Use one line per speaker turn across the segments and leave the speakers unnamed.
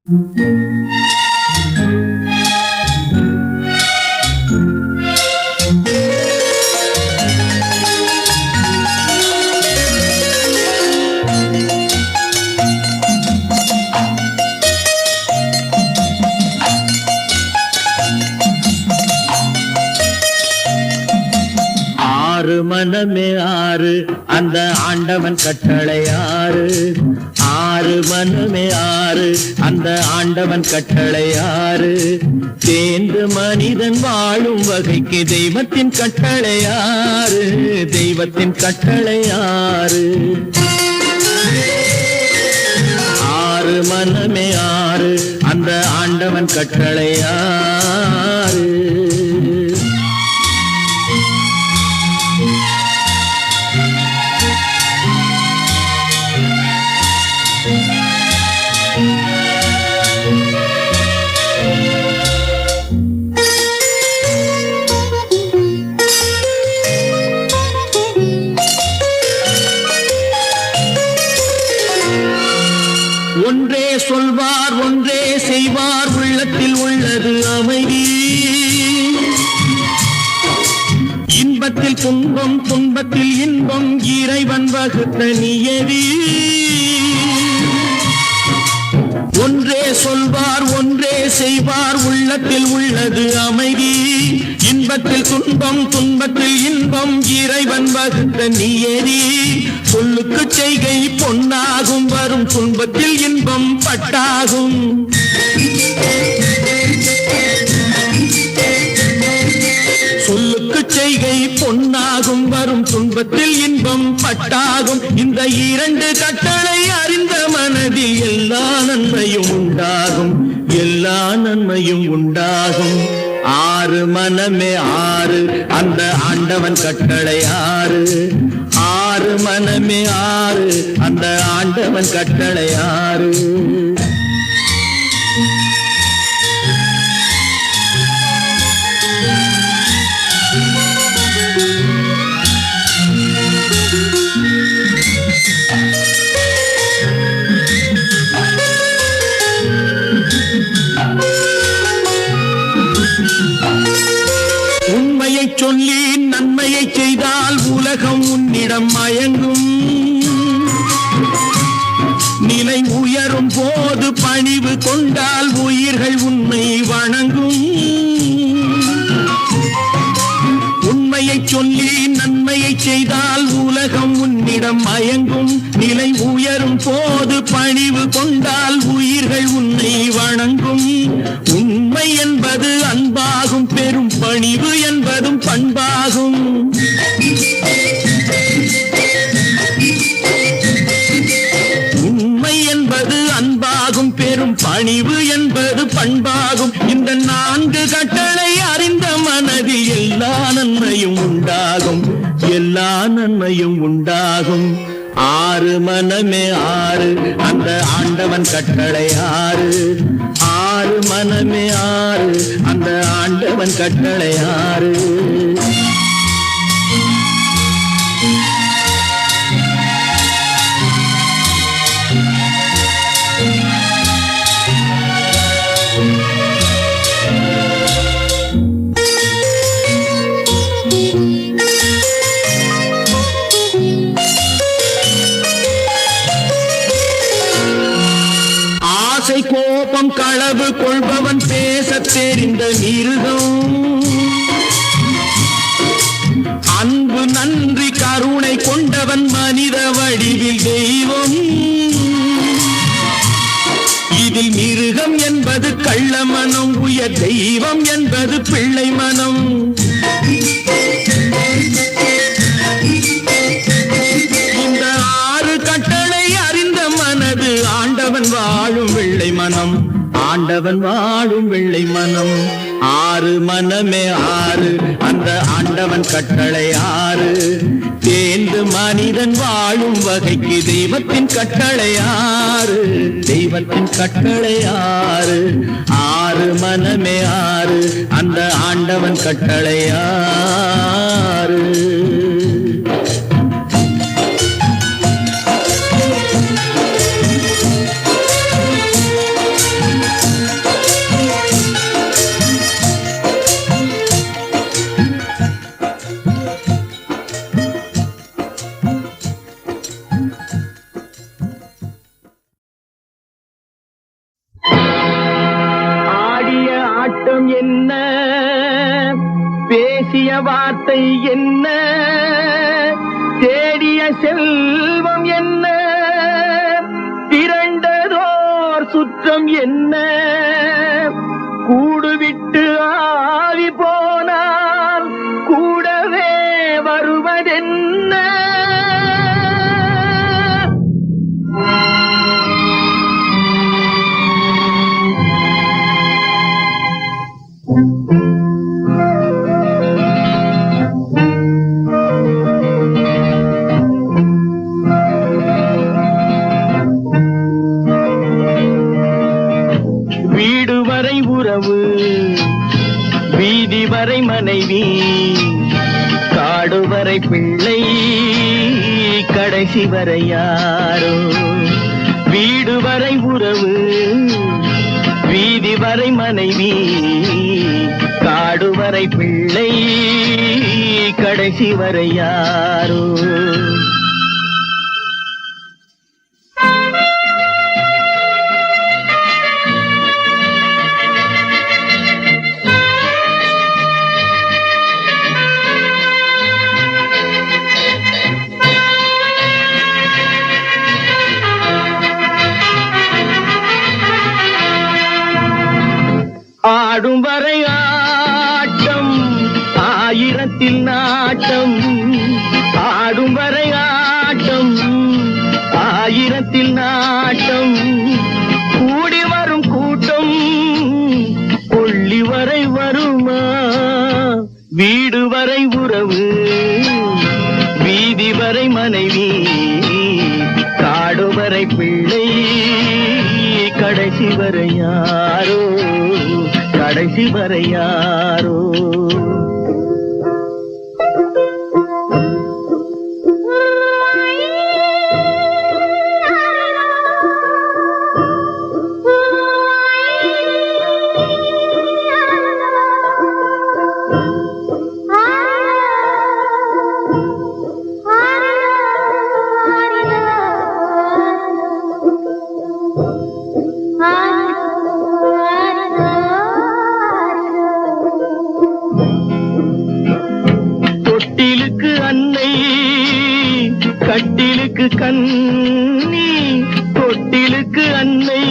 ஆறு மனமே ஆறு அந்த ஆண்டவன் கட்டளை ஆறு. ஆறு மனமே ஆறு அந்த ஆண்டவன் கட்டளை ஆறு. தேர்ந்து மனிதன் வாழும் வகைக்கு தெய்வத்தின் கட்டளை ஆறு. தெய்வத்தின் கட்டளை ஆறு. ஆறு மனமே ஆறு அந்த ஆண்டவன் கட்டளை ஆறு. ஒன்றே சொல்வார் ஒன்றே செய்வார் உள்ளத்தில் உள்ளது அமைதி. இன்பத்தில் துன்பம் துன்பத்தில் இன்பம் இறைவன் வகுத்த நியதி. ஒன்றே சொல்வார் ஒன்றே செய்வார் உள்ளத்தில் உள்ளது அமைதி. இன்பத்தில் துன்பம் துன்பத்தில் இன்பம் இறைவன் வகுத்த நியதி. சொல்லுக்கு செய்கை பொன்னாகும் வரும் துன்பத்தில் இன்பம் பட்டாகும். சொல்லுக்கு செய்கை பொன்னாகும் வரும் துன்பத்தில் இன்பம் பட்டாகும். இந்த இரண்டு கட்டளை அறிந்த மனதில் எல்லா நன்மையும் உண்டாகும். எல்லா நன்மையும் உண்டாகும். ஆறு மனமே ஆறு அந்த ஆண்டவன் கட்டளை ஆறு. ஆறு மனமே ஆறு அந்த ஆண்டவன் கட்டளை ஆறு. உண்மையை சொல்லி நன்மையை செய்தால் உலகம் உன்னிடம் மயங்கும். நிலை உயரும் போது பணிவு கொண்டால் உயிர்கள் உன்னை வணங்கும். உண்மையை சொல்லி நன்மையை செய்தால் உலகம் உன்னிடம் மயங்கும். நிலை உயரும் போது பணிவு கொண்டால் உயிர்கள் உன்னை வணங்கும். உண்மை என்பது அன்பாகும் பெரும் பணிவு என்பதும் பண்பாகும். உண்மை என்பது அன்பாகும் பெரும் பணிவு என்பது பண்பாகும். இந்த நான்கு கட்டளை அறிந்த மனதில் எல்லா நன்மையும் உண்டாகும். எல்லா நன்மையும் உண்டாகும். ஆறு மனமே ஆறு அந்த ஆண்டவன் கட்டளை ஆறு. ஆறு மனமே ஆறு அந்த ஆண்டவன் கட்டளை ஆறு. ஆசை கோபம் களவு கொள்பவன் பேசத் தெரிந்த மிருகம். அன்பு நன்றி கருணை கொண்டவன் மனித வடிவில் தெய்வம். இதில் மிருகம் என்பது கள்ள மனம். உயர் தெய்வம் என்பது பிள்ளை மனம். இந்த ஆறு கட்டளை அறிந்த மனது ஆண்டவன் வாழும் வெள்ளை மனம். ஆண்டவன் வாழும் வெள்ளை மனம். ஆறு மனமே ஆறு அந்த ஆண்டவன் கட்டளை ஆறு. தேர்ந்து மனிதன் வாழும் வகைக்கு தெய்வத்தின் கட்டளை ஆறு. தெய்வத்தின் கட்டளை ஆறு. ஆறு மனமே ஆறு அந்த ஆண்டவன் கட்டளை ஆறு. ஆட்டம் என்ன, பேசிய வார்த்தை என்ன, தேடிய செல்வம் என்ன, திரண்டதோர் சுற்றம் என்ன, கூடுவிட்டு ஆவி போனால் கூடவே வருவதென்ன. வீடு வரை உறவு, வீதி வரை மனைவி, காடு வரை பிள்ளை, கடைசி வரை யாரோ. வீடு வரை உறவு, வீதி வரை மனைவி, காடு வரை பிள்ளை, கடைசி வரை யாரோ. ஆடும் வரை ஆட்டம், ஆயிரத்தில் நாட்டம், ஆடும் வரை ஆட்டம், ஆயிரத்தில் நாட்டம், கூடி வரும் கூட்டம் கொள்ளி வரை வருமா. வீடு வரை உறவு, வீதி வரை மனைவி, காடு வரை பிள்ளை, கடைசி வரை யாரோ, கடைசி வரை யாரோ. தொட்டிலுக்கு அன்னை, கட்டிலுக்கு கண்ணி, தொட்டிலுக்கு அன்னை,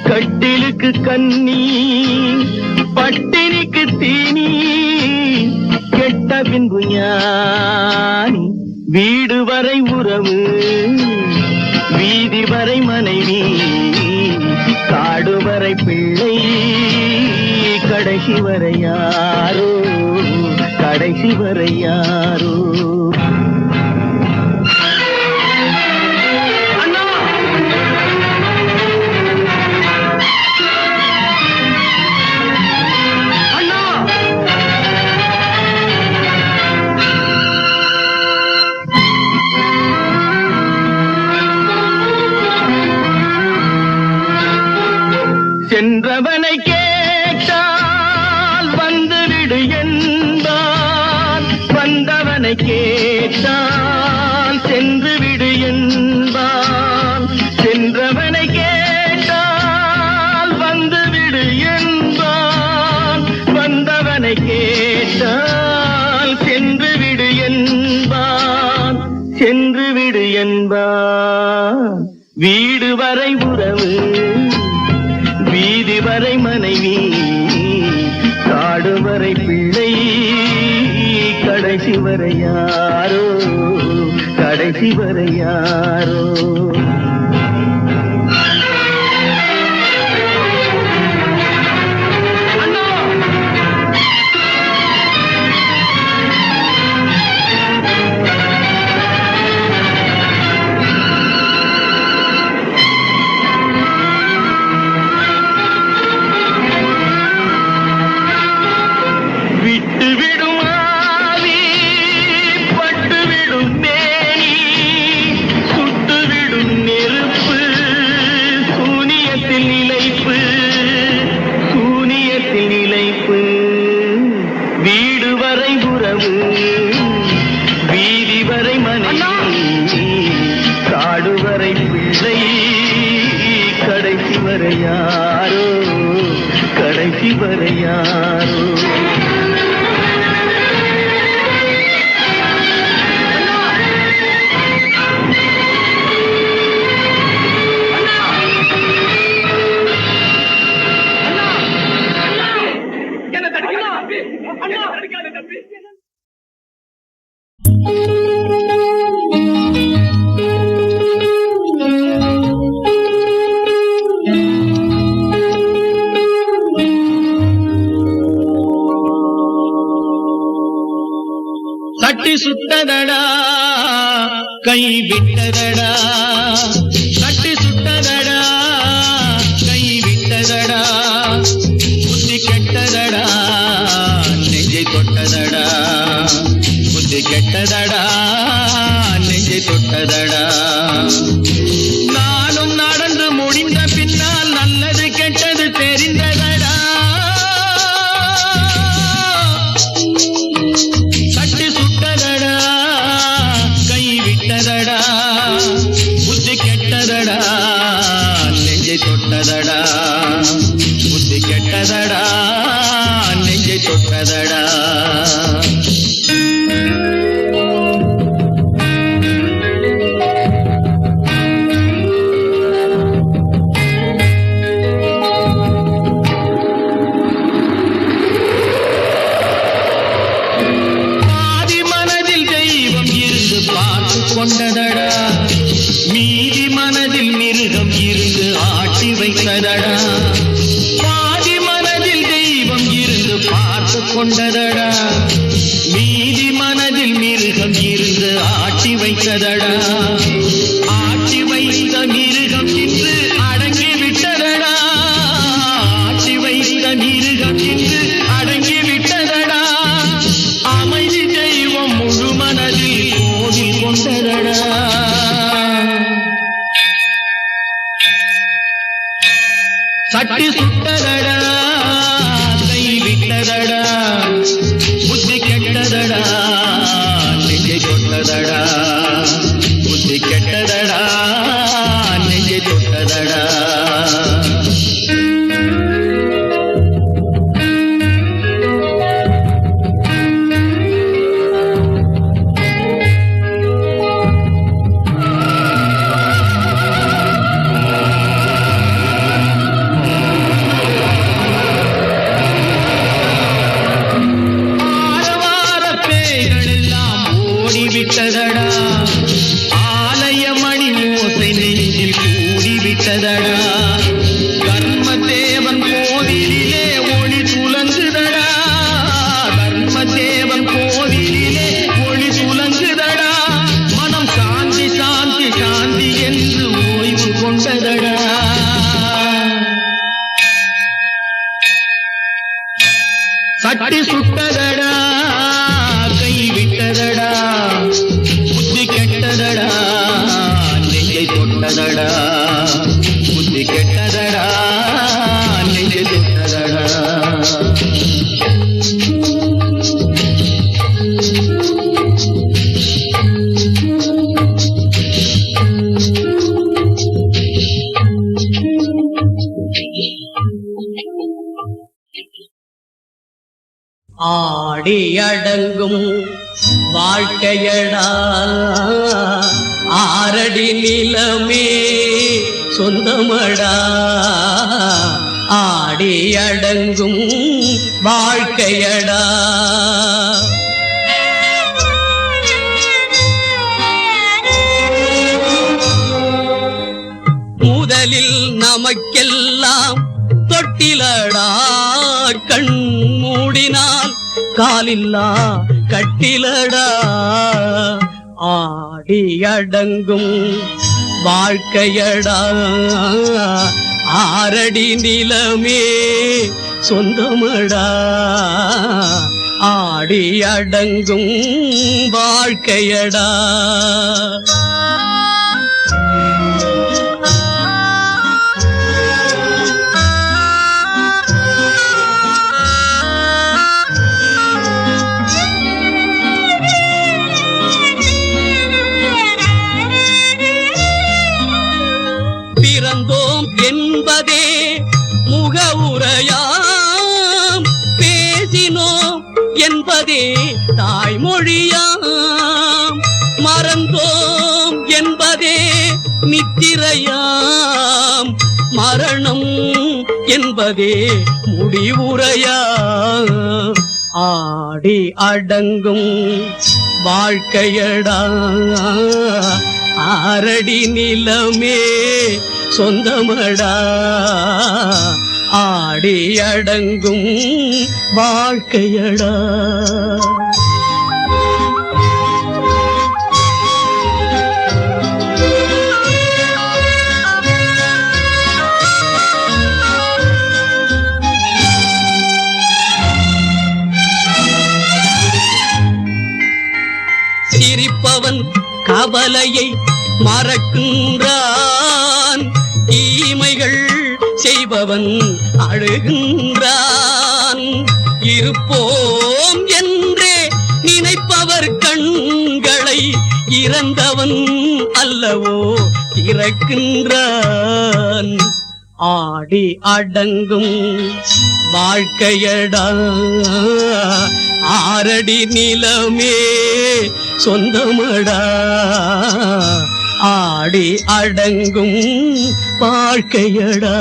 கட்டிலுக்கு கண்ணி, பட்டினிக்கு தீனி, கெட்ட பின்பு ஞானி. வீடு வரை உறவு, வீதி வரை மனைவி, காடு வரை பிள்ளை, கடைசி வரை யாரோ, கடைசி வரை யாரோ. சென்றவனை கேட்டால் வந்துவிடு என்பான், வந்தவனை கேட்டால் சென்று விடு என்பான். சென்றவனை கேட்டால் வந்துவிடு என்பான், வந்தவனை கேட்டால் சென்று விடு என்பான், சென்று விடு என்பான். வீடு வரை உறவு, வீதி வரை மனைவி, காடு வரை பிள்ளை, கடைசி வரை யாரோ, கடைசி வரை யாரோ. வரை யாரோ கடைசி இதுவரை யாரோ. சட்டி சுட்டதடா கை விட்டதடா, சட்டி சுட்டதடா கை விட்டதடா, புத்தி கெட்டதடா நெஞ்சை தொட்டதடா, புத்தி கெட்டதடா நெஞ்சை தொட்டதடா. நானும் நடந்து முடிந்த பின்னால் நல்லது கெட்டது தெரிந்ததடா. சட்டி சுட்டதடா கை விட்டதடா, புத்தி கெட்டதடா நெஞ்சை தொட்டதடா, புத்தி கெட்டதடா நெஞ்சை தொட்டதடா. கொண்டதடா மீதி மனதில் மிருகம் இருந்து ஆட்டி வைத்ததடா, பாதி மனதில் தெய்வம் இருந்து பார்த்து கொண்டதடா, மீதி மனதில் மிருகம் இருந்து ஆட்டி வைத்ததடா. ஆட்டி வைத்த மிருகம் இன்று அடங்கி விட்டதடா, ஆட்டி வைத்த மிருகம் இன்று அடங்கி விட்டதடா. அமைதி தெய்வம் முழு மனதில் கோவில் கொண்டதடா. சட்டி சுட்டதடா கை விட்டதடா, புத்தி கெட்டதடா நெஞ்சை தொட்டதடா, புத்தி கெட்டதடா நெஞ்சை தொட்டதடா. விட்டதடா ஆலய மணி ஓசை நெஞ்சில் கூடிவிட்டதடா, கர்மதேவன் கோவிலிலே ஒளி துலங்குதடா, கர்மதேவன் கோவிலிலே ஒளி துலங்குதடா. மனம் சாந்தி சாந்தி சாந்தி என்று ஓய்வு கொண்டதடா. சட்டி சுட்டதடா கை விட்டதடா, புத்தி கெட்டதடா நெஞ்சை தொட்டதடா, புத்தி கெட்டதடா நெஞ்சை தொட்டதடா.
ஆடி அடங்கும் வாழ்க்கையடா ஆரடி நிலமே சொந்தமடா, ஆடி அடங்கும் வாழ்க்கையடா. முதலில் நமக்கெல்லாம் தொட்டிலடா, கண் மூடினால் காலில்லா கட்டிலடா, ஆடி அடங்கும் வாழ்க்கையடா ஆரடி நிலமே சொந்தமடா, ஆடி அடங்கும் வாழ்க்கையடா. பிறந்தோம் என்பதே முகவுரையா என்பதே தாய்மொழியாம், மறந்தோம் என்பதே நித்திரையாம், மரணம் என்பதே முடிவுரையாம். ஆடி அடங்கும் வாழ்க்கையடா, ஆரடி நிலமே சொந்தமடா, ஆடி அடங்கும் வாழ்க்கையடா. சிரிப்பவன் கவலையை மறக்கின்றான், தீமைகள் செய்பவன் அழுகின்றான். இருப்போம் என்றே நினைப்பவர் கண்களை இறந்தவன் அல்லவோ திறக்கின்றான். ஆடி அடங்கும் வாழ்க்கையடா, ஆரடி நிலமே சொந்தமடா, ஆடி அடங்கும் வாழ்க்கையடா.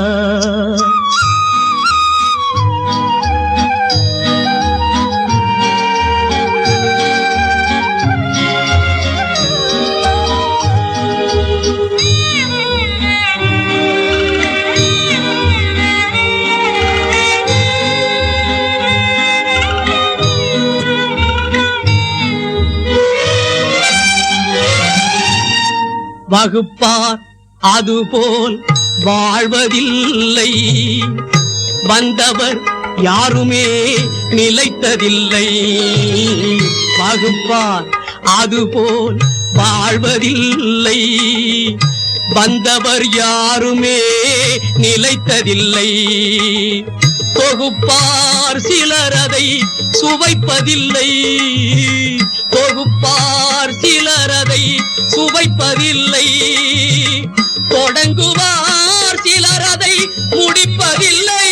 வகுப்பார் அதுபோல் வாழ்வதில்லை, வந்தவர் யாருமே நிலைத்ததில்லை. வகுப்பார் அதுபோல் வாழ்வதில்லை, வந்தவர் யாருமே நிலைத்ததில்லை. தொகுப்பார் சிலர் அதை சுவைப்பதில்லை, தொகுப்பார் சிலர் அதை சுவைப்பதில்லை. தொடங்குவார் சிலர் அதை முடிப்பதில்லை.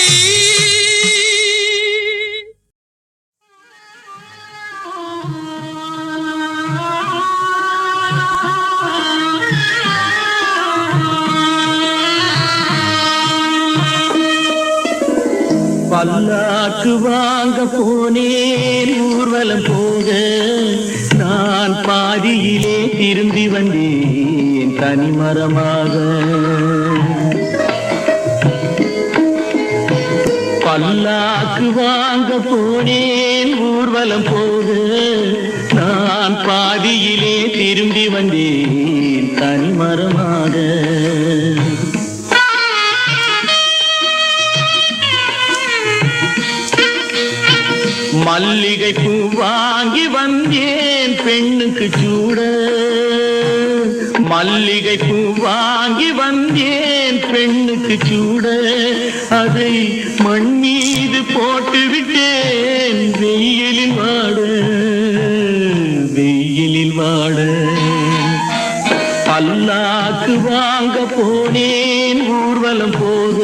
பல்லாக்கு வாங்க போனேன் ஊர்வலம் போக, நான் பாதியிலே திரும்பி வந்தேன் தனிமரமாக. பல்லாக்கு வாங்க போனேன் ஊர்வலம் போக, நான் பாதியிலே திரும்பி வந்தேன் தனிமரமாக. மல்லிகை பூ வாங்கி வந்தேன் பெண்ணுக்கு சூட, மல்லிகை பூ வாங்கி வந்தேன் பெண்ணுக்கு சூட, அதை மண் மீது போட்டு விட்டேன் வெயிலில் வாட, வெயிலில் வாட. பல்லாக்கு வாங்க போனேன் ஊர்வலம் போக,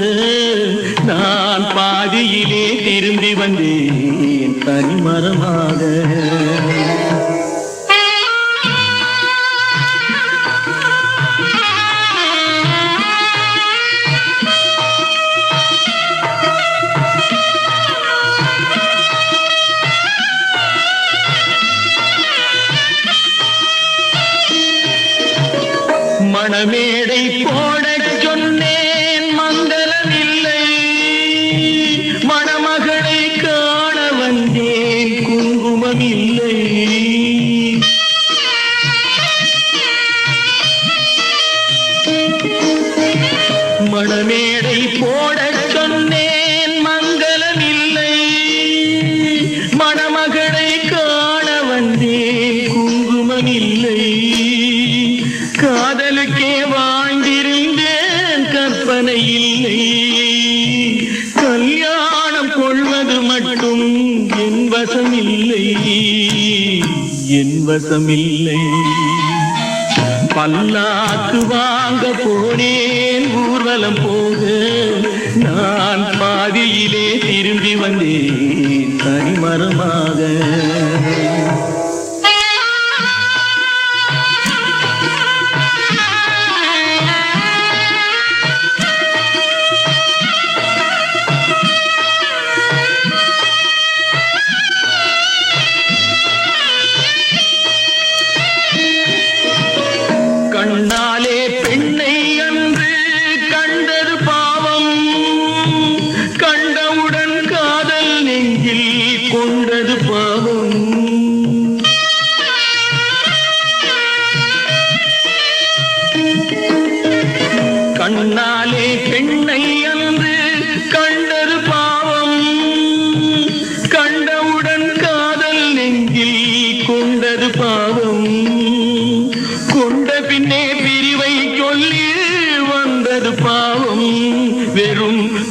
நான் பாதியிலே திரும்பி வந்தேன் தனிமரமாக. மணமேடை போடச் சொன்னேன் மங்களம் இல்லை, மணமகளை காண வந்தேன் குங்குமம் இல்லை. மணமேடை போடச் சொன்னேன் மங்களம் இல்லை, மணமகளை காண வந்தேன் குங்குமம் இல்லை. காதலுக்கே வாழ்ந்திருந்தேன் கற்பனை இல்லை, கல்யாணம் கொள்வது மட்டும் என் வசமில்லை, என் வசமில்லை. பல்லாக்கு வாங்க போனேன் ஊர்வலம் போக, நான் பாதியிலே திரும்பி வந்தேன் தனிமரமாக.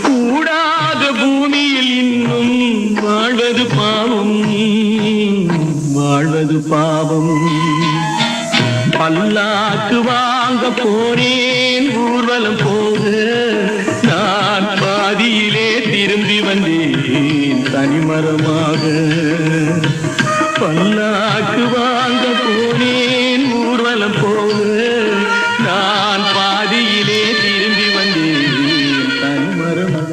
கூடாத பூமியில் இன்னும் வாழ்வது பாவம், வாழ்வது பாவம். பல்லாக்கு வாங்க போனேன் ஊர்வலம் போக, நான் பாதியிலே திரும்பி வந்தேன் தனிமரமாக. பல்லாக்கு வாங்க போனேன் ஊர்வலம் போக, நான் பாதியிலே திரும்பி வந்தேன் தனிமரமாக.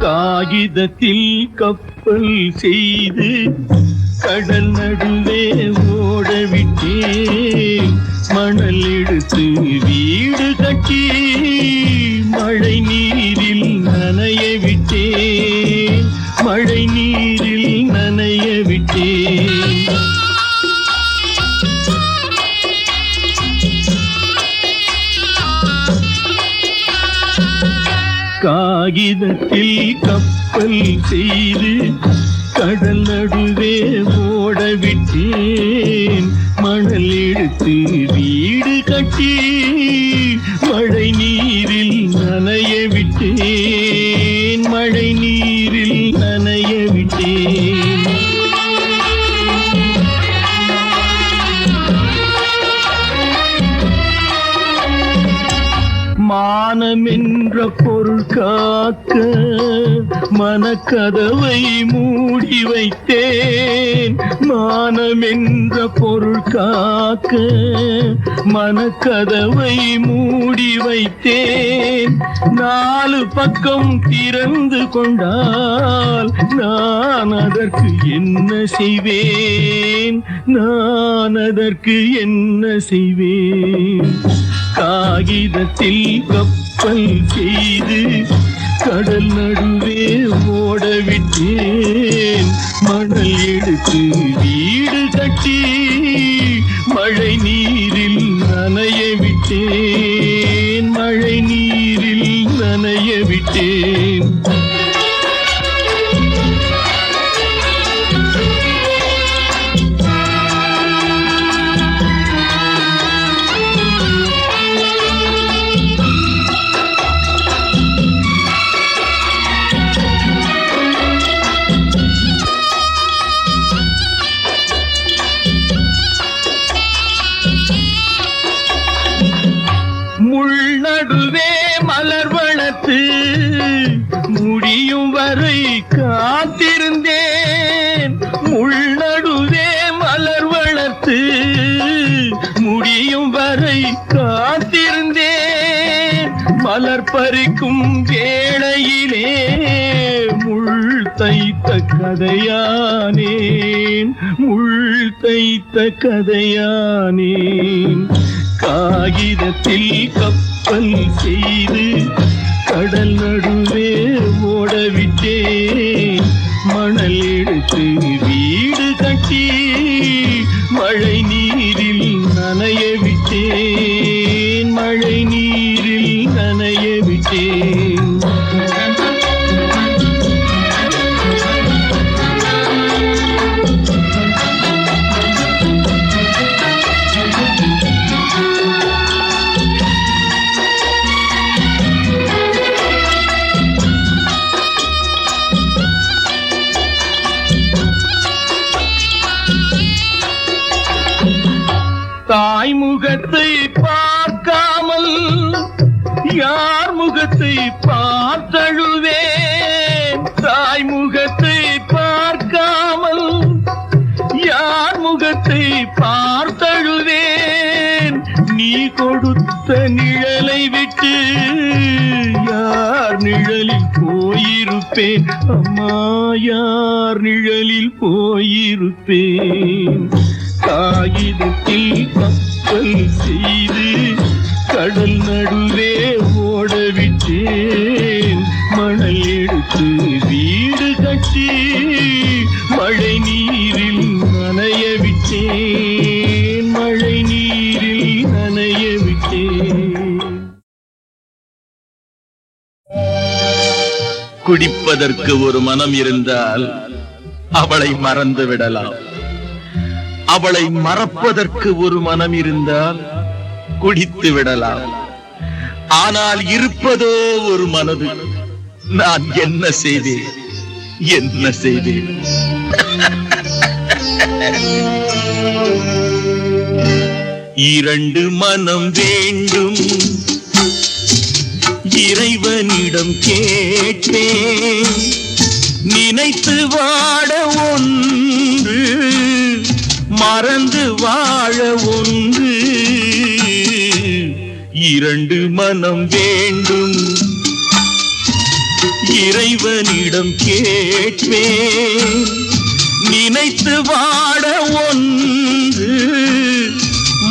காகிதத்தில் கப்பல் செய்து கடல் நடுவே ஓடவிட்டேன். மணல் எடுத்து வீடு கட்டி மழை நீரில் நனைய விட்டேன், மழை நீரில் நனைய விட்டேன். காகிதத்தில் கப்பல் செய்து கடல் நடுவே ஓடவிட்டேன். மணல் எடுத்து வீடு கட்டி மழை நீரில் நனைய விட்டேன், மழை நீரில் நனைய விட்டேன். மானம் என்ற பொருள் காக்க மனக்கதவை மூடி வைத்தேன். மானம் என்ற பொருள் காக்க மனக்கதவை மூடி வைத்தேன். 4 பக்கம் திறந்து கொண்டால் நான் அதற்கு என்ன செய்வேன், நான் அதற்கு என்ன செய்வேன். காகிதத்தில் கப்பல் செய்து கடல் நடுவே ஓடவிட்டேன். மணல் எடுத்து வீடு கட்டி மழை நீரில் நனைய விட்டேன், மழை நீரில் நனைய விட்டேன். நடுவே மலர் வளர்த்து முடியும் வரை காத்திருந்தேன். முள் நடுவே மலர் வளர்த்து முடியும் வரை காத்திருந்தேன். மலர் பறிக்கும் வேளையிலே முள் தைத்த கதையானேன், முள் தைத்த கதையானேன். காகிதத்தில் கப்பல் செய்து கடல் நடுவே ஓடவிட்டேன். மணல் எடுத்து வீடு கட்டி மழை நீரில் நனைய விட்டேன், மழை நீரில் நனைய விட்டேன். தாய் முகத்தை பார்க்காமல் யார் முகத்தை பார்த்தழுவேன். தாய் முகத்தை பார்க்காமல் யார் முகத்தை பார்த்தழுவேன். நீ கொடுத்த நிழலை விட்டு யார் நிழலில் போயிருப்பேன், அம்மா யார் நிழலில் போயிருப்பேன். காகிதத்தில் கப்பல் செய்து கடல் நடுவே ஓடவிட்டேன். மணல் எடுத்து வீடு கட்டி மழை நீரில் குடிப்பதற்கு ஒரு மனம் இருந்தால் அவளை மறந்து விடலாம். அவளை மறப்பதற்கு ஒரு மனம் இருந்தால் குடித்து விடலாம். ஆனால் இருப்பதோ ஒரு மனது. நான் என்ன செய்தேன், என்ன செய்தேன்? இரண்டு மனம் வேண்டும், இறைவனிடம் கேட்பேன். நினைத்து வாழ ஒன்று, மறந்து வாழ ஒன்று. இரண்டு மனம் வேண்டும், இறைவனிடம் கேட்பேன். நினைத்து வாழ ஒன்று,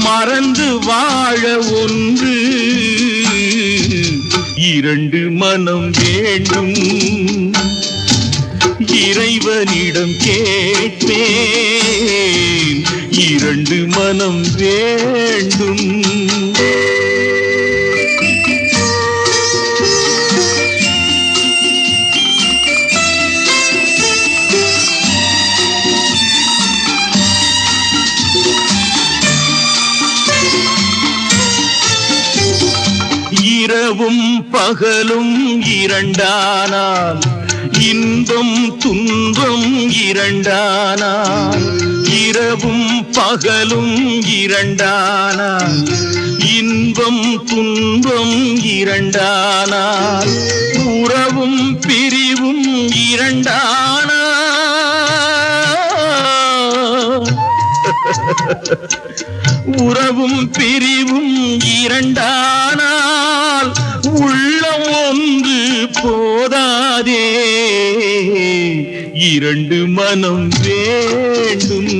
மறந்து வாழ ஒன்று. இரண்டு மனம் வேண்டும், இறைவனிடம் கேட்பேன். இரண்டு மனம் வேண்டும். இரவும் பகலும் இரண்டானால், இன்பம் துன்பம் இரண்டானால். இரவும் பகலும் இரண்டானால், இன்பம் துன்பம் இரண்டானால். உறவும் பிரிவும் இரண்டானால், உறவும் பிரிவும் இரண்டானால். உள்ளம் ஒன்று போதாதே, இரண்டு மனம் வேண்டும்.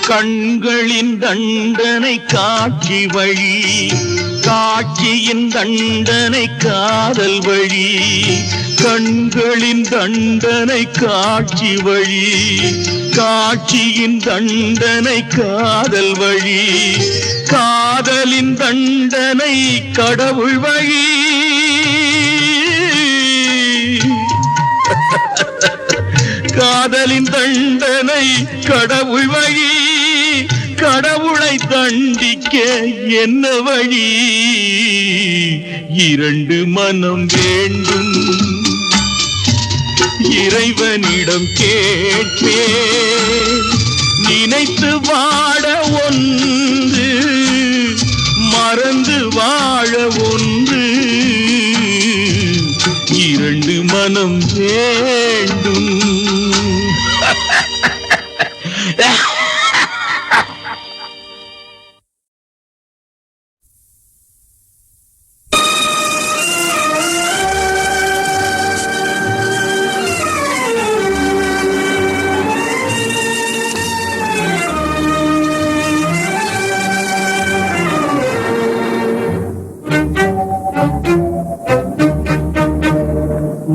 கண்களின் தண்டனை காட்சி வழி, காட்சியின் தண்டனை காதல் வழி. கண்களின் தண்டனை காட்சி வழி, காட்சியின் தண்டனை காதல் வழி. காதலின் தண்டனை கடவுள் வழி. காதலின் தண்டனை கடவுள் வழி. கடவுளை தண்டிக்க என்ன வழி? இரண்டு மனம் வேண்டும், இறைவனிடம் கேட்பேன். நினைத்து வாழ ஒன்று, மறந்து வாழ ஒன்று. இரண்டு மனம் வேண்டும்.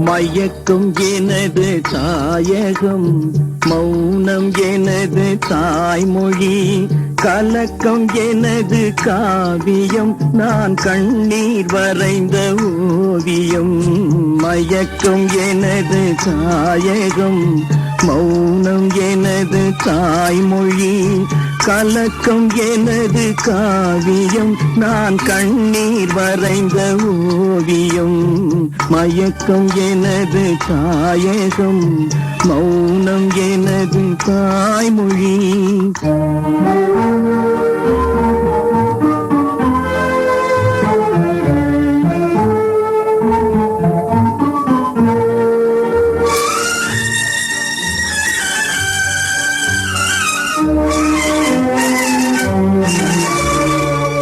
மயக்கம் எனது தாயகம், மௌனம் எனது தாய்மொழி. கலக்கம் எனது காவியம், நான் கண்ணீர் வரைந்த ஓவியம். மயக்கம் எனது தாயகம், மௌனம் எனது தாய்மொழி. கலக்கம் எனது காவியம், நான் கண்ணீர் வரைந்த ஓவியம். மயக்கம் எனது தாயகம், மௌனம் எனது தாய்மொழி.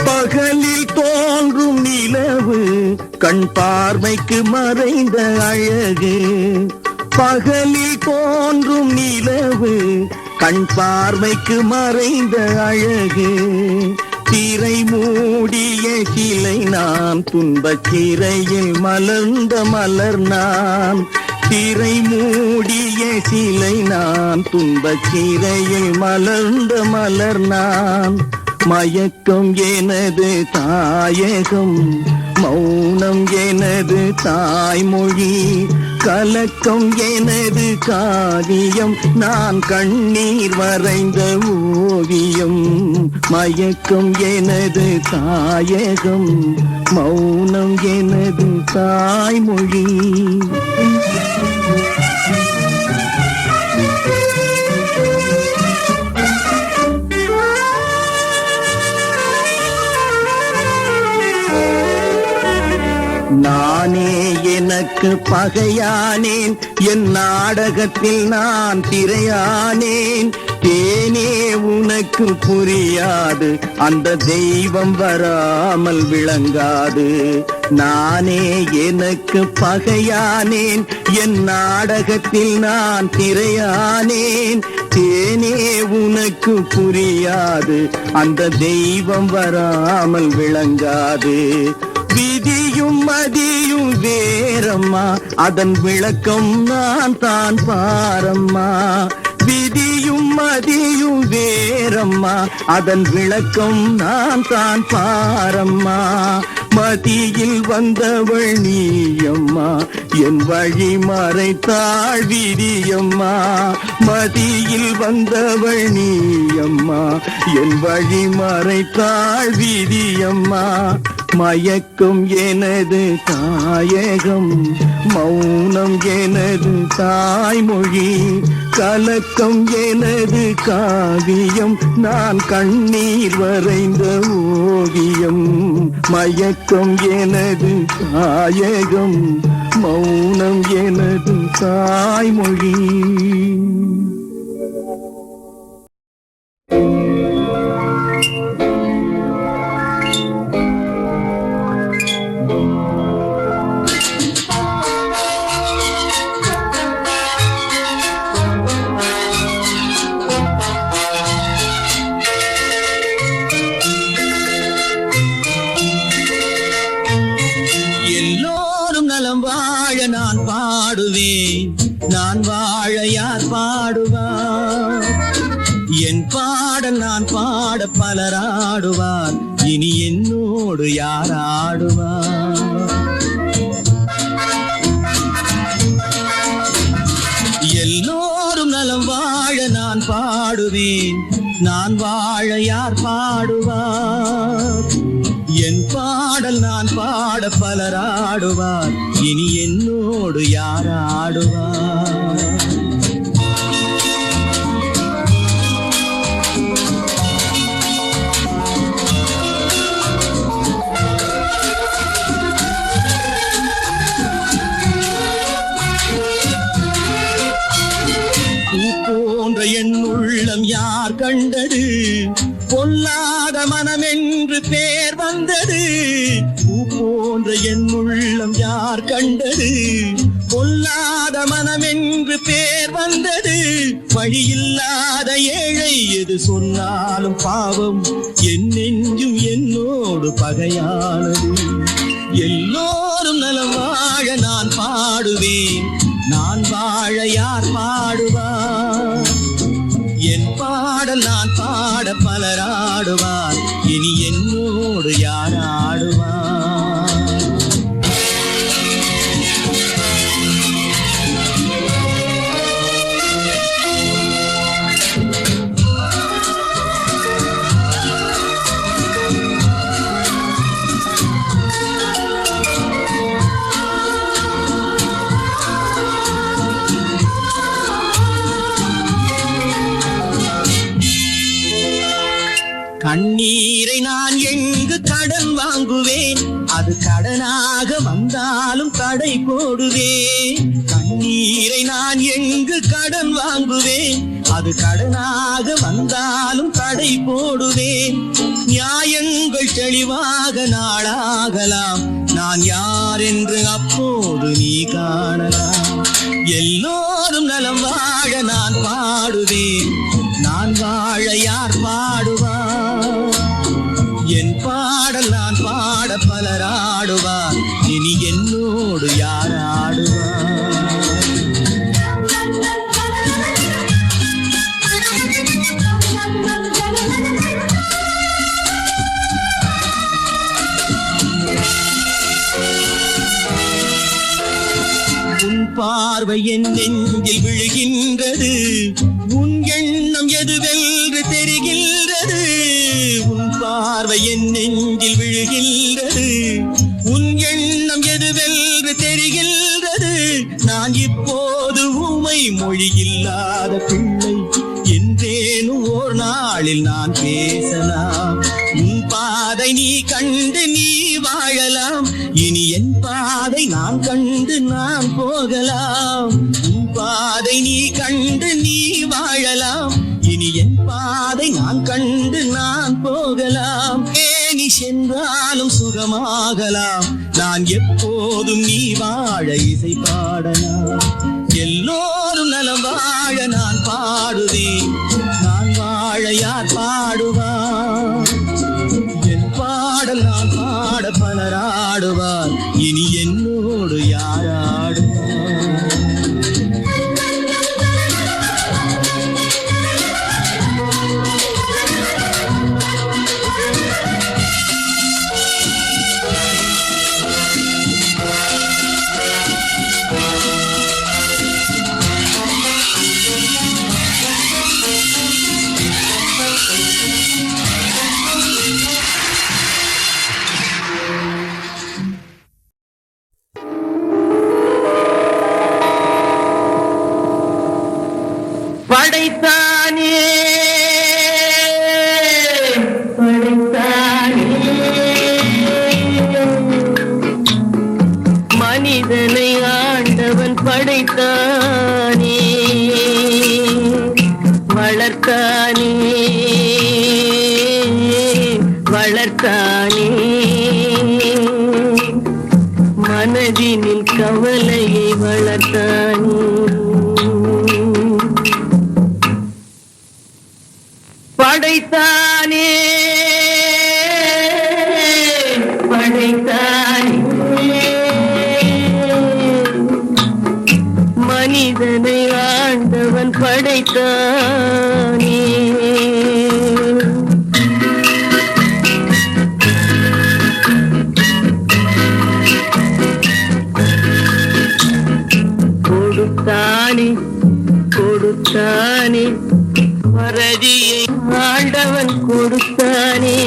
பகலில் தோன்றும் நிலவு, கண் பார்வைக்கு மறைந்த அழகு. பகலில் தோன்றும் நிலவு, கண் பார்வைக்கு மறைந்த அழகு. திரை மூடிய சிலை நான், துன்பச் சிறையில் மலர்ந்த மலர் நான். திரை மூடிய சிலை நான், துன்பச் சிறையில் மலர்ந்த மலர் நான். மயக்கம் எனது தாயகம், மௌனம் எனது தாய்மொழி. கலக்கம் எனது காவியம், நான் கண்ணீர் வரைந்த ஓவியம். மயக்கம் எனது தாயகம், மௌனம் எனது தாய்மொழி. நானே எனக்கு பகையானேன், என் நாடகத்தில் நான் திரையானேன். தேனே உனக்கு புரியாது, அந்த தெய்வம் வராமல் விளங்காது. நானே எனக்கு பகையானேன், என் நாடகத்தில் நான் திரையானேன். தேனே உனக்கு புரியாது, அந்த தெய்வம் வராமல் விளங்காது. விதியும் மதியும் வேறம்மா, அதன் விளக்கம் நான் தான் பாரம்மா. விதியும் மதியும் வேறம்மா, அதன் விளக்கம் நான் தான் பாரம்மா. மதியில் வந்தவள் நீயம்மா, என் வழி மறைத்தாள் விதியம்மா. மதியில் வந்தவள் நீயம்மா, என் வழி மறைத்தாள் விதியம்மா. மயக்கம் எனது தாயகம், மௌனம் எனது தாய்மொழி. கலக்கம் எனது காவியம், நான் கண்ணீர் வரைந்த ஓவியம். மயக்கம் எனது தாயகம், மௌனம் எனது தாய்மொழி.
நான் பாடுவேன், நான் வாழ யார் பாடுவார்? என் பாடல் நான் பாட பலராடுவார், இனி என்னோடு யார் ஆடுவார்? எல்லோரும் நலம் வாழ நான் பாடுவேன், நான் வாழ யார் பாடுவார்? என் பாடல் நான் பாட பலராடுவார், இனி என்னோடு யார் ஆடுவார்? பூ போன்ற என் உள்ளம் யார் கண்டது? பொல்லாத மனம் என்று பேர் வந்தது. பூ போன்ற என் உள்ளம் யார் கண்டது? பொல்லாத மனம் என்று பேர் வந்தது. வழியில்லாத ஏழை எது சொன்னாலும் பாவம், என் நெஞ்சும் என்னோடு பகையானது. எல்லோரும் நலம் வாழ நான் பாடுவேன், நான் வாழ யார் பாடுவார்? என் பாடல் நான் பாட பலராடுவார், இனி என்னோடு யார் ஆடுவார்? கண்ணீரை நான் எங்கு கடன் வாங்குவேன், அது கடனாக வந்தாலும் தடை போடுவேன். கண்ணீரை நான் எங்கு கடன் வாங்குவேன், அது கடனாக வந்தாலும் தடை போடுவேன். நியாயங்கள் தெளிவாக நாளாகலாம், நான் யார் என்று அப்போது நீ காணலாம். எல்லோரும் நலம் வாழ நான் பாடுவேன், நான் வாழ யார் பாடுவார்? இனி என்னோடு யார் ஆடுவார்? உன் பார்வை என் நெஞ்சில் விழுகின்றது, உன் எண்ணம் எதுவென்று தெரிகின்றது. உன் பார்வை என் நெஞ்சில் விழுகின்றது, உன் எண்ணம் எதுவென்று தெரிகின்றது. நான் இப்போது உமை மொழியில்லாத பிள்ளை என்றேனும் ஓர் நாளில் நான் பேசலாம். உன் பாதை நீ கண்டு நீ வாழலாம், இனி என் பாதை நான் கண்டு நான் போகலாம். உன் பாதை நீ கண்டு நீ வாழலாம், இனி என் பாதை நான் கண்டு நான் போகலாம். நீ சென்றாலும் சுகமாகலாம், நான் எப்போதும் நீ வாழ இசை பாடலாம். எல்லோரும் நலம் வாழ நான் பாடுவேன், நான் வாழ யார் பாடுவார்? என் பாடல் நான் பாட பலர் ஆடுவார், இனி என்னோடு யார் ஆடுவார்?
படைத்தானே மனிதனை ஆண்டவன் படைத்தானே, வளர்த்தானே மனதினில் கவலையை வளர்த்தானே. படைத்தானே மனிதனை ஆண்டவன் படைத்தானே. கொடுத்தானே மறதியை ஆண்டவன் கொடுத்தானே.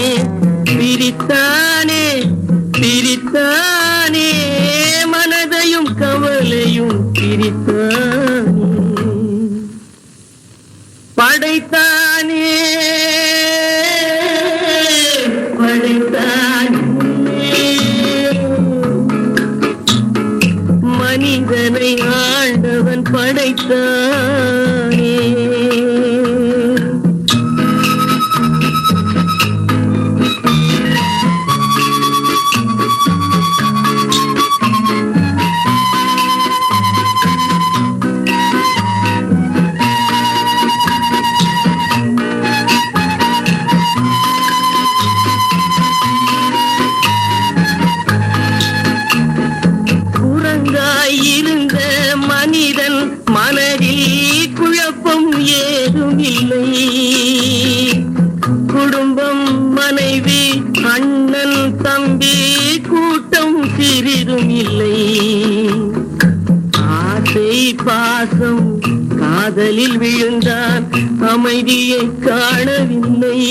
பிரித்தானே மனதையும் கவலையும் பிரித்தானே. படைத்தானே மனிதனை ஆண்டவன் படைத்தானே. இருந்த மனிதன் மனதில் குழப்பம் ஏதும் இல்லை. குடும்பம், மனைவி, அண்ணன், தம்பி, கூட்டம் சிறிதும் இல்லை. ஆசை பாசம் காதலில் விழுந்தான், அமைதியை காணவில்லை.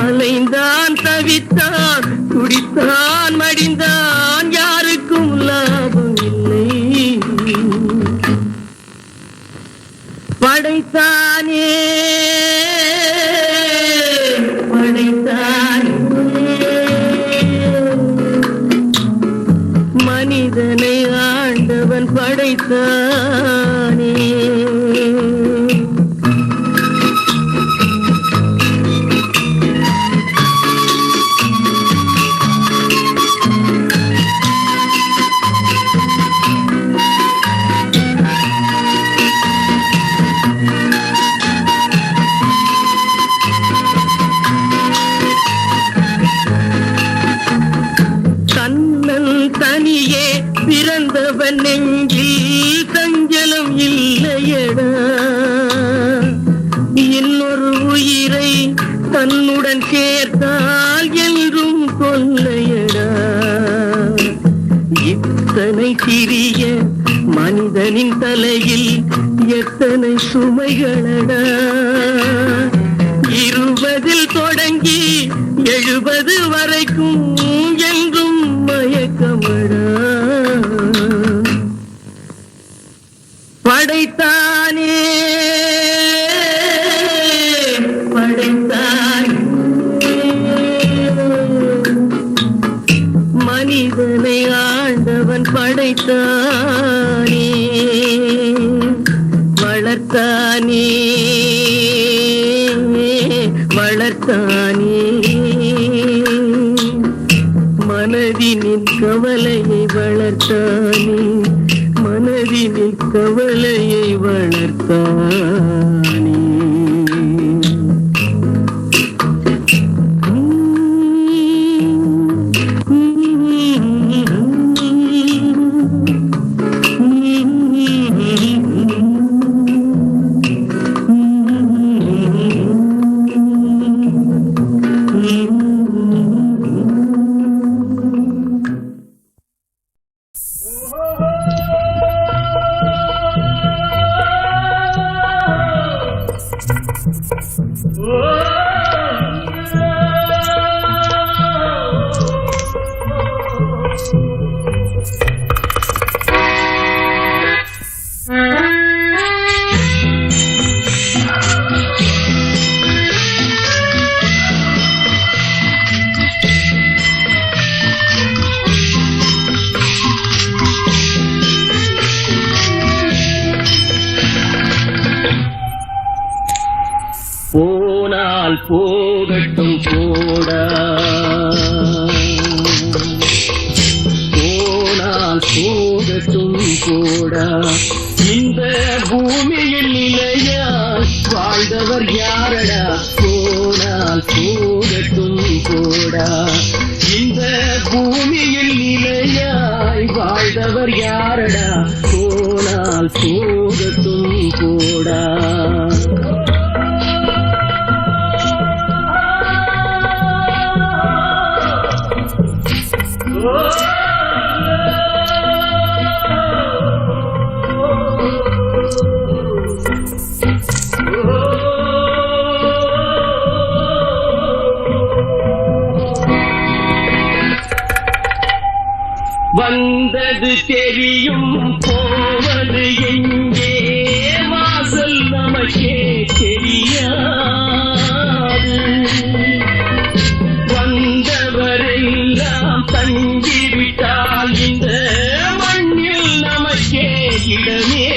அலைந்தான், தவித்தான், துடித்தான், மடிந்தான், யாருக்கும் லாபம் இல்லை. படைத்தானே மனிதனை ஆண்டவன் படைத்தானே.
எத்தனை சுமைகளடா 20 தொடங்கி 70 வரைக்கும் என்றும் மயக்கமடா படைத்தானே மனிதனை ஆண்டவன் படைத்தானே வளர்த்தானே மனதினின் கவலையை வளர்த்தானே மனதினின் கவலையை வளர்த்தானே போனால் போகட்டும் போடா போனால் போகட்டும் போடா இந்த பூமியில் நிலையால் வாழ்ந்தவர் யாரடா போனால் போகட்டும் போடா இந்த பூமியில் நிலையாய் வாழ்ந்தவர் யாரடா போனால் போகட்டும் போடா வந்தது தெரியும் போவது எங்கே வாசல் நமக்கே தெரியாது வந்தவரெல்லாம் தங்கிவிட்டால் இந்த மண்ணில் நமக்கே இடமே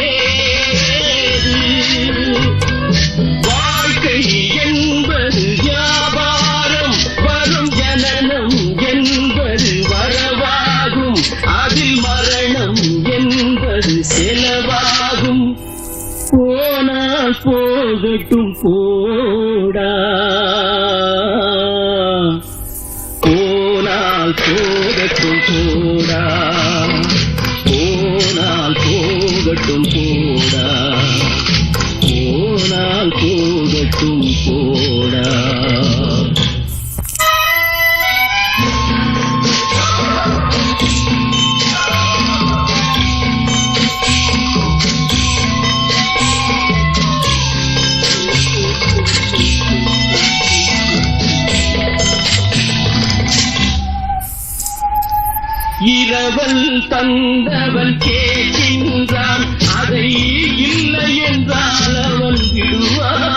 வாழ்க்கை என்பது வியாபாரம் வரும் ஜனனம் என்பது வரவாகும் அதில் மரணம் என்பது செலவாகும் போனால் போகட்டும் போடா போனால் போகட்டும் போடா போனால் போகட்டும் போடா போனால் போகட்டும் போடா இரவல் தந்தவன் கேட்கின்றான் அதை இல்லை என்றால் அவன் விடுவான்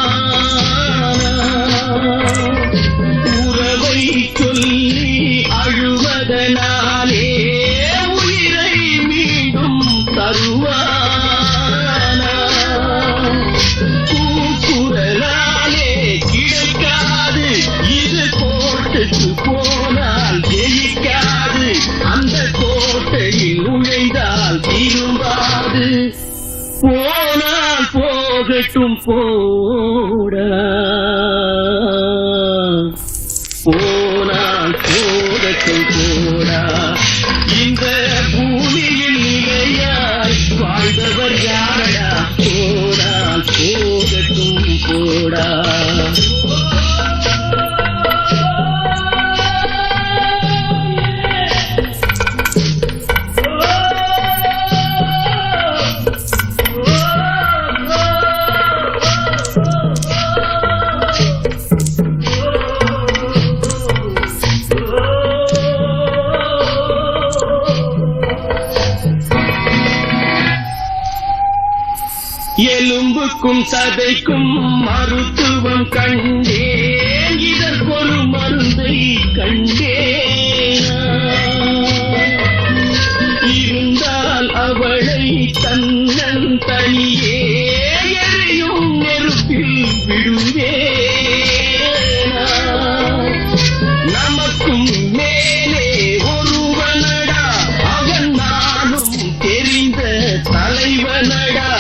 உறவை சொல்லி அழுவதனாலே உயிரை மீண்டும் தருவான் கூக்குரலாலே கிடைக்காது இது கோட்டுக்கு போனால் ஜெயிக்காது அந்த கோட்டையில் நுழைந்தால் திரும்பாது போனால் போகட்டும் போடா போனால் போகட்டும் போடா இந்த பூமியில் நிலையாய் வாழ்ந்தவர் யாரடா போனால் போகட்டும் போடா உடலுக்கும் சதைக்கும் மருத்துவம் கண்டேன், இதற்கொரு மருந்தை கண்டேன். இருந்தால் அவளை தன்னன் தனியே எரியும் நெருப்பில் விடுவேனா? நமக்கும் மேலே ஒருவனடா, அவன் நானும் தெரிந்த தலைவனடா,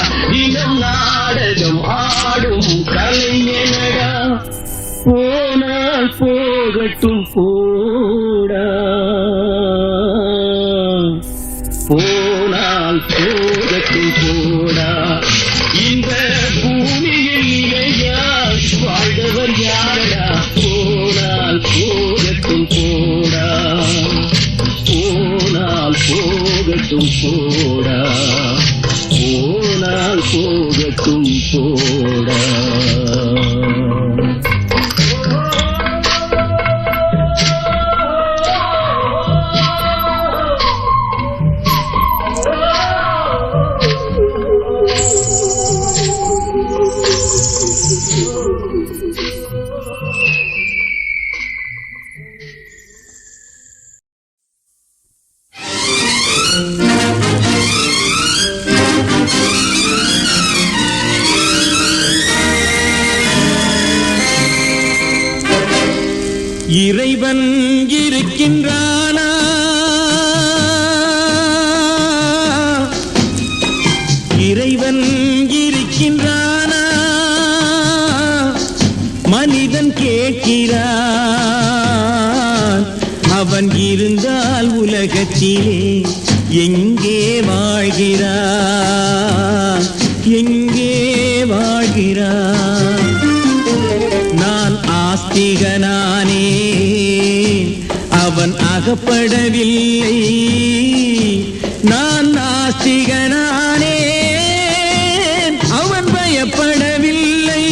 இனம் நாடகம் ஆடும் கலைஞனடா. போனால் போகட்டும் போடா, போனால் போகட்டும் போடா, இந்த பூமியில் நிலையால் வாழ்ந்தவர் யாரா? போனால் போகட்டும் போடா, போனால் போகட்டும் போடா, போனால் போகட்டும் போடா.
இறைவன் இருக்கின்றானா? இறைவன் இருக்கின்றானா? மனிதன் கேட்கிறான். அவன் இருந்தால் உலகத்திலே எங்கே வாழ்கிறான்? எங்கே வாழ்கிறான்? நான் ஆஸ்திகனானே, அவன் அகப்படவில்லை. நான் நாஸ்திகனானே, அவன் பயப்படவில்லை.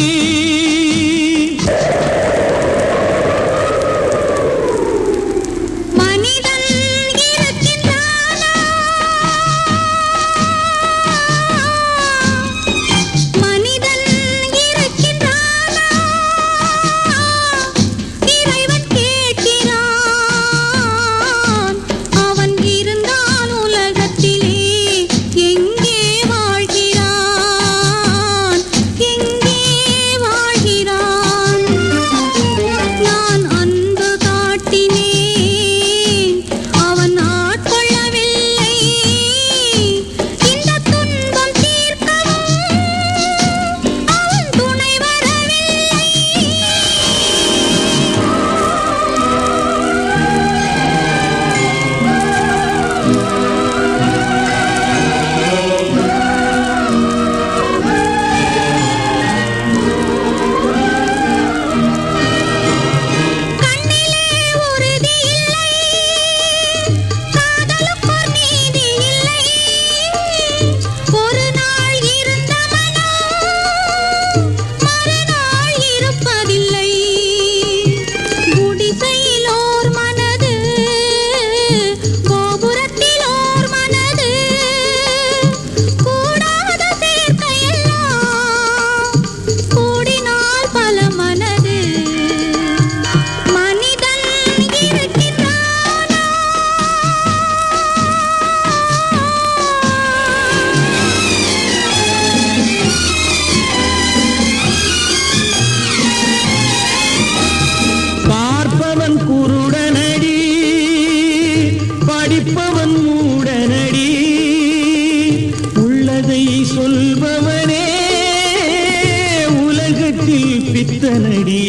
பித்தனடி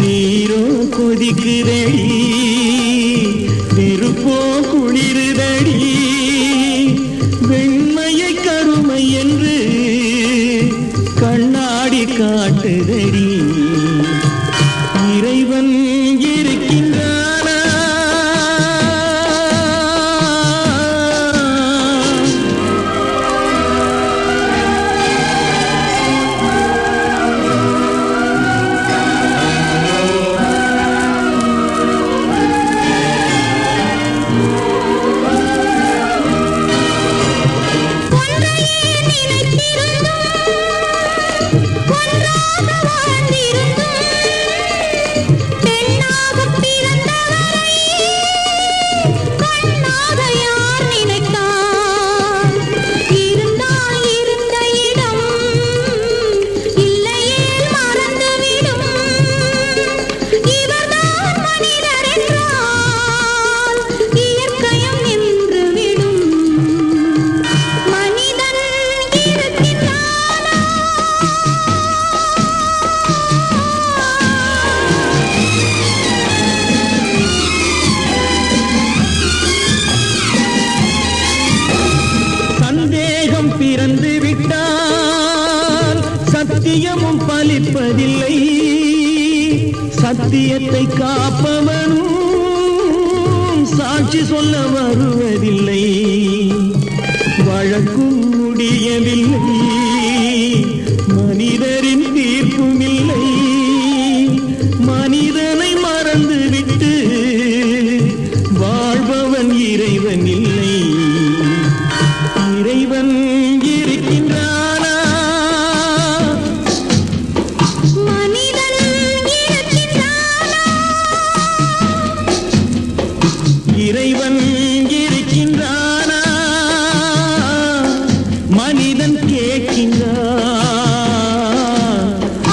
நீரோ கொதிக்குதடி நெருப்போ குளிருதடி வெண்மையை கருமை என்று கண்ணாடி காட்டுதடி இறைவன் இருக்கின்றானா
ஒன்றையே நினைத்திருந்தோம்
சத்தியமும் பலிப்பதில்லை, சத்தியத்தை காப்பவனும் சாட்சி சொல்ல வருவதில்லை. வழக்கும் முடியவில்லை, மனிதரின் தீர்ப்பும் இல்லை. மனிதனை மறந்துவிட்டு வாழ்பவன் இறைவன் இல்லை. இறைவன் இருக்கின்றானா?
மனிதன் இருக்கின்றானா?
இறைவன் இருக்கின்றானா? மனிதன் கேட்கின்றான்.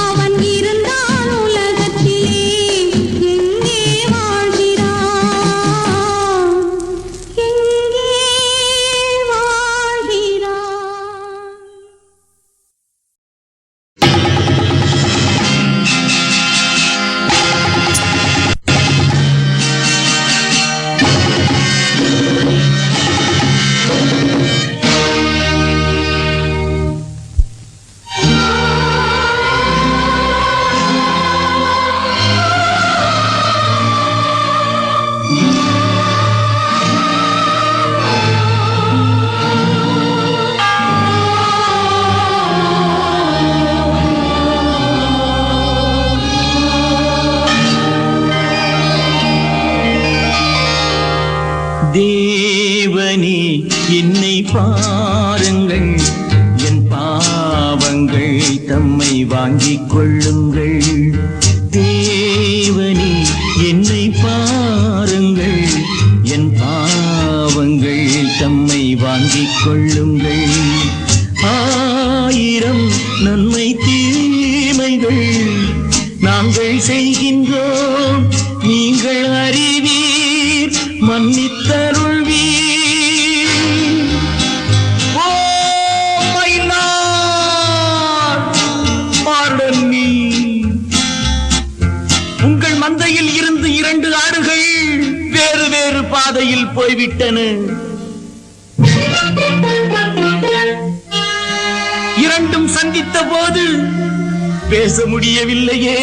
அவன் இருந்தால் உலகத்திலே எங்கே வாழ்கிறான்? எங்கே வாழ்கிறான்?
தேவனே என்னை பாருங்கள், என் பாவங்கள் தம்மை வாங்கிக் கொள்ளுங்கள். தேவனே என்னை பாருங்கள், என் பாவங்கள் தம்மை வாங்கிக் கொள்ளுங்கள். 1000 நன்மை தீமைகள் நாங்கள் செய்கின்றோம், நீங்கள் அறிவீர், மன்னித்தருள்வீர். Oh my lord, pardon me. உங்கள் மந்தையில் இருந்து 2 ஆடுகள் வேறு வேறு பாதையில் போய்விட்டன. 2ம் சந்தித்த போது பேச முடியவில்லையே.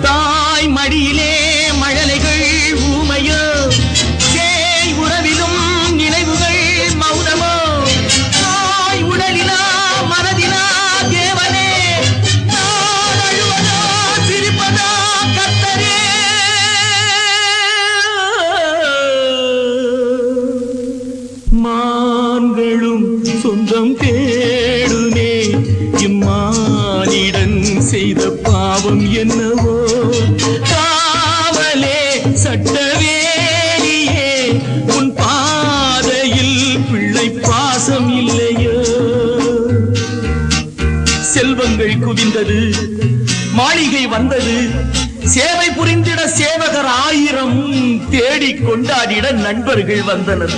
தாய் மடியிலே மழலைகள் ஊமையோ, சேய் உறவிலும் நினைவுகள் மௌனமோ. தாய் உடலிலா மனதிலா தேவனே, நான் அழுவதா சிரிப்பதா கர்த்தரே. மான்களும் சொந்தம் தேடுமே, இம்மானிடன் செய்த பாவம் என்னவோ. காவலே சட்டவேலியே, உன் பாதையில் பிள்ளை பாசம் இல்லையோ. செல்வங்கள் குவிந்தது, மாளிகை வந்தது, சேவை புரிந்திட சேவகர் 1000 தேடிக் கொண்டாடிட நண்பர்கள் வந்தனர்.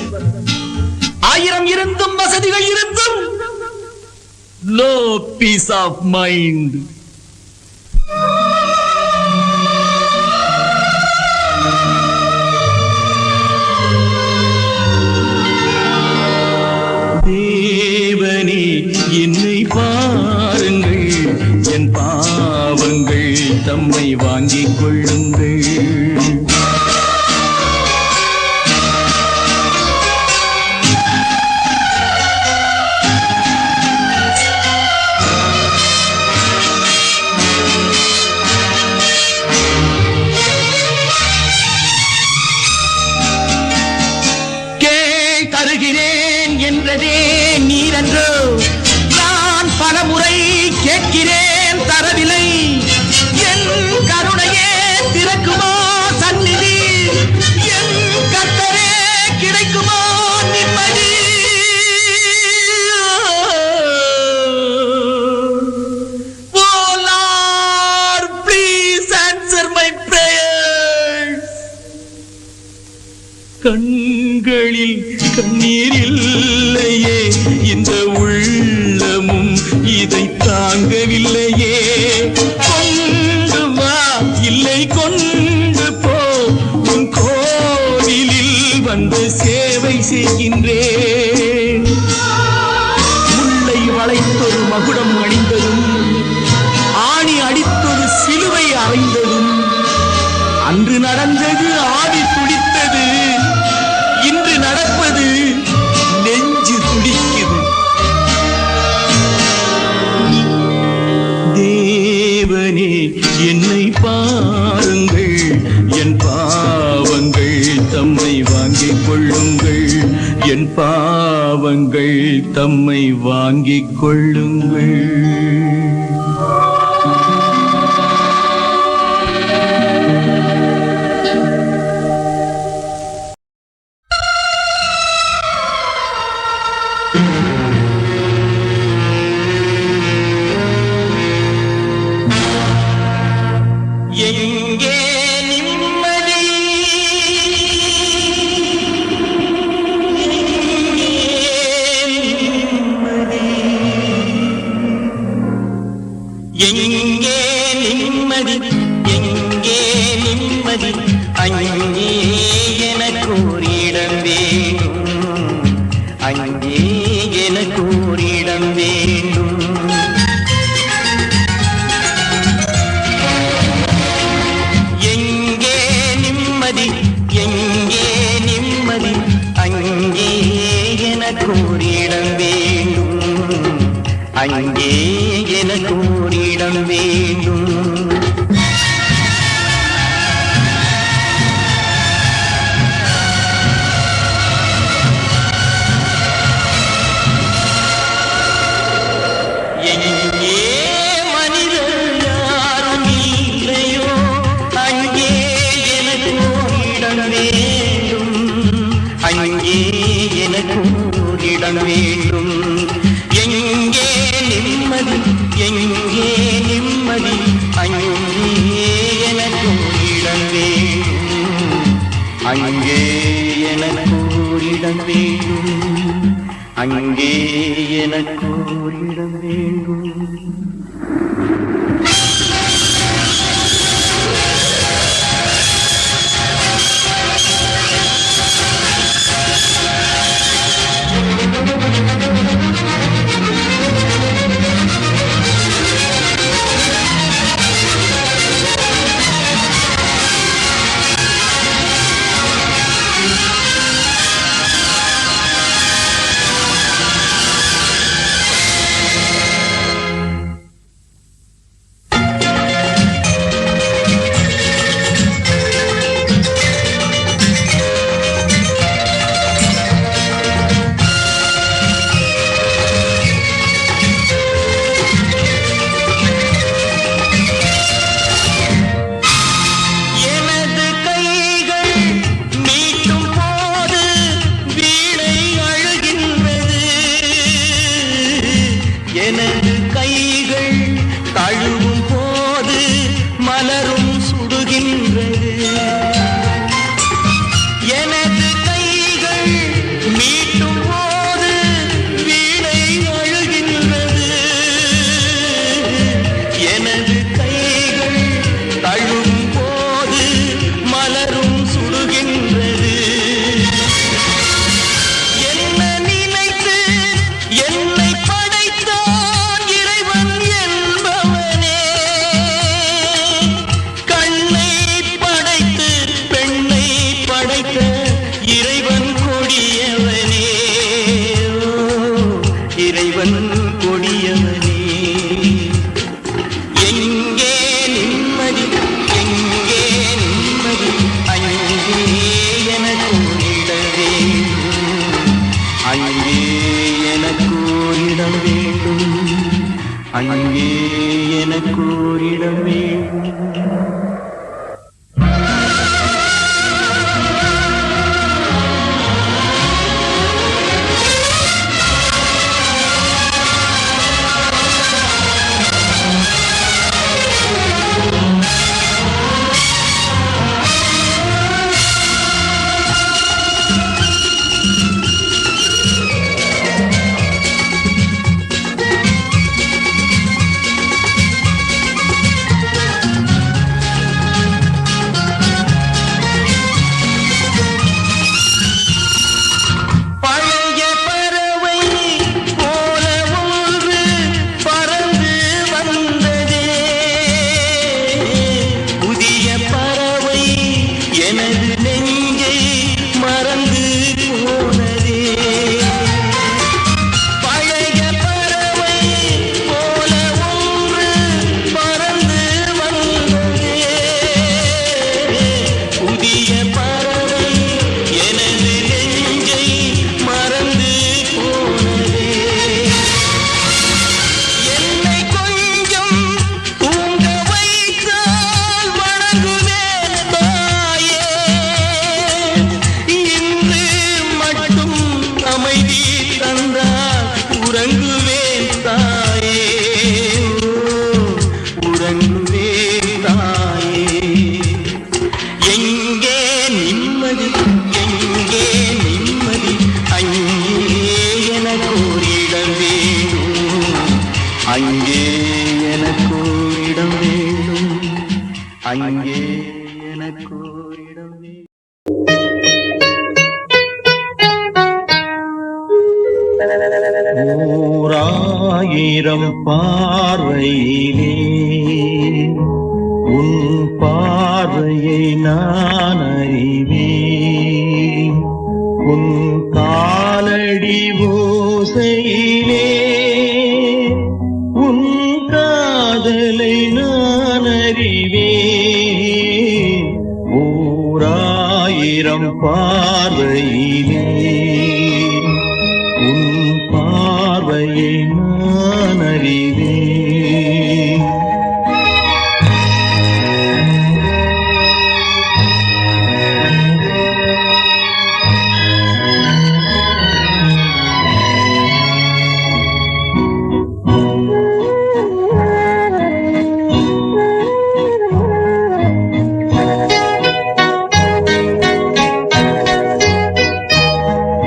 1000 இருந்தும் வசதிகள் இருந்தும் no peace of mind. தேவனே என்னை பாருங்கள், என் பாவங்கள் தம்மை வாங்கிக் கொள்ளுங்கள். தருகிறேன் என்றதே நீரன்றோ, நான் பலமுறை கேட்கிறேன் தரவில்லை. என் கருணையே திறக்குமோ சந்நிதி, என் கர்த்தரே கிடைக்குமோ நிம்மதி. Oh Lord, please answer my prayers. கண்களில் கண்ணீர் இல்லையே, இந்த உள்ளமும் இதை தாங்கவில்லையே. கொண்டு வா, இல்லை கொண்டு போ, உன் கோவிலில் வந்து சேவை செய்கின்றேன். முல்லை வளைத்தொரு மகுடம் அணிந்ததும், ஆணி அடித்தொரு சிலுவை அறைந்ததும், அன்று நடந்தது ஆவி துடித்தது, இன்று நடப்பது நெஞ்சு துடிக்குது. தேவனே என்னை பாருங்கள், என் பாவங்கள் தம்மை வாங்கிக் கொள்ளுங்கள், என் பாவங்கள் தம்மை வாங்கிக் கொள்ளுங்கள். எங்கே நிம்மதி, எங்கே நிம்மதி, எங்கே நிம்மதி, அங்கே எனக்கு ஒரு இடம் வேண்டும், அங்கே எனக்கு ஒரு இடம் வேண்டும். எங்கே நிம்மதி, எங்கே நிம்மதி, அங்கே எனக்கு ஒரு இடம் வேண்டும், அங்கே எனக்கு ஒரு இடம் வேண்டும். எங்கே மனிதர் யாரும் இல்லையோ, அங்கே எனக்கு ஒரு இடம் வேண்டும், அங்கே எனக்கு ஒரு இடம் வேண்டும். எங்கே நிம்மதி, எங்கே நிம்மதி, அங்கே எனக்கு ஒரு இடம் வேண்டும், அங்கே எனக்கு ஒரு இடம் வேண்டும், அங்கே எனக்கு ஒரு இடம் வேண்டும். எனது கைகள் தழுவும் போது மலரும் சுடுகின்றது, எனது கைகள் மீட்டும் போது வீணை அழுகின்றது, எனது கைகள் தழுவும் போது மலரும் சுடுகின்றது. இறைவன் கொடியவனே, இறைவன் கொடியவனே. எங்கே நிம்மதி, எங்கே நிம்மதி, அங்கே எனக்கு இடம் வேண்டும், அங்கே எனக்கு இடம் வேண்டும், அங்கே எனக்கு இடம் வேண்டும். பார்வையிலே உன் பார்வையை நான் அறிவேன் உன் காலடி ஓசையிலே உன் காதலை நான் அறிவேன் ஓராயிரம் பார்வையிலே உன் பார்வையை நான் அறிவேன்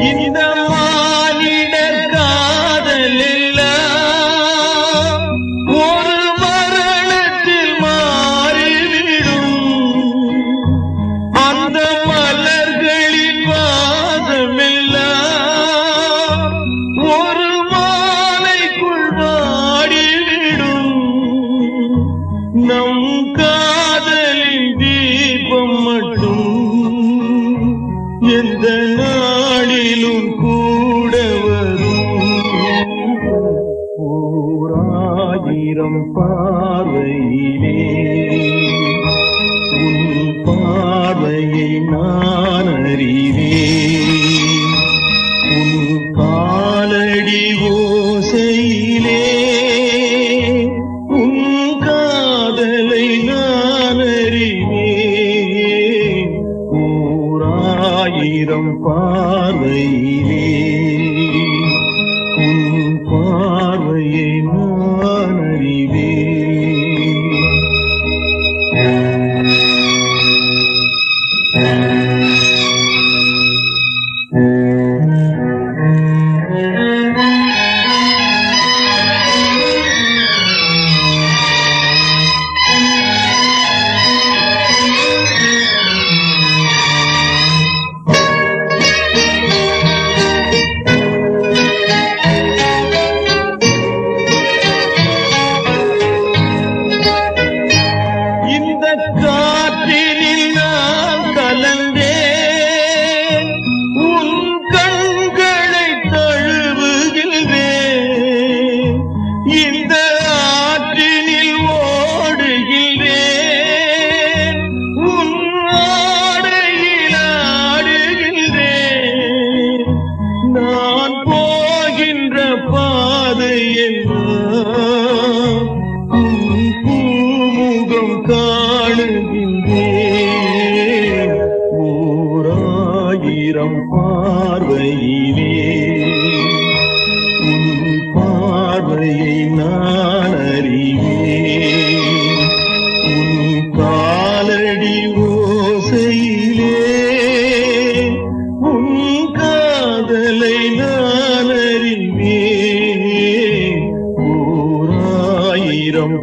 இந்த மானிடர் காதல் எல்லாம் ஒரு மரணத்தில் மாறிவிடும் அந்த மலர்களின் வாசமெல்லாம் ஒரு மாலைக்குள் வாடிவிடும் நம் காதலின் தீபம் மட்டும் எந்த நாளிலும் கூட வரும் ஓராயிரம் பார்வையிலே உன் பார்வையை நான் அறிவேன் உன் காலடி ஓசையிலே உன் காதலை நான் அறிவேன் ஓராயிரம் பார்வையிலே உன் பார்வையை நான் அறிவேன் இந்த காற்றினில் நான் கலந்தேன் உன் கண்களை தழுவுகின்றேன் இந்த ஆற்றினில் ஓடுகின்றேன் உன் ஆடையில் ஆடுகின்றேன் நான் போகின்ற பாதை எல்லாம் உன் பூமுகம் காணுகின்றேன் ஓராயிரம் பார்வையிலே உன் பார்வையை நான் அறிவேன் உன் காலடி ஓசையிலே உன் காதலை நான் அறிவேன் ஓராயிரம்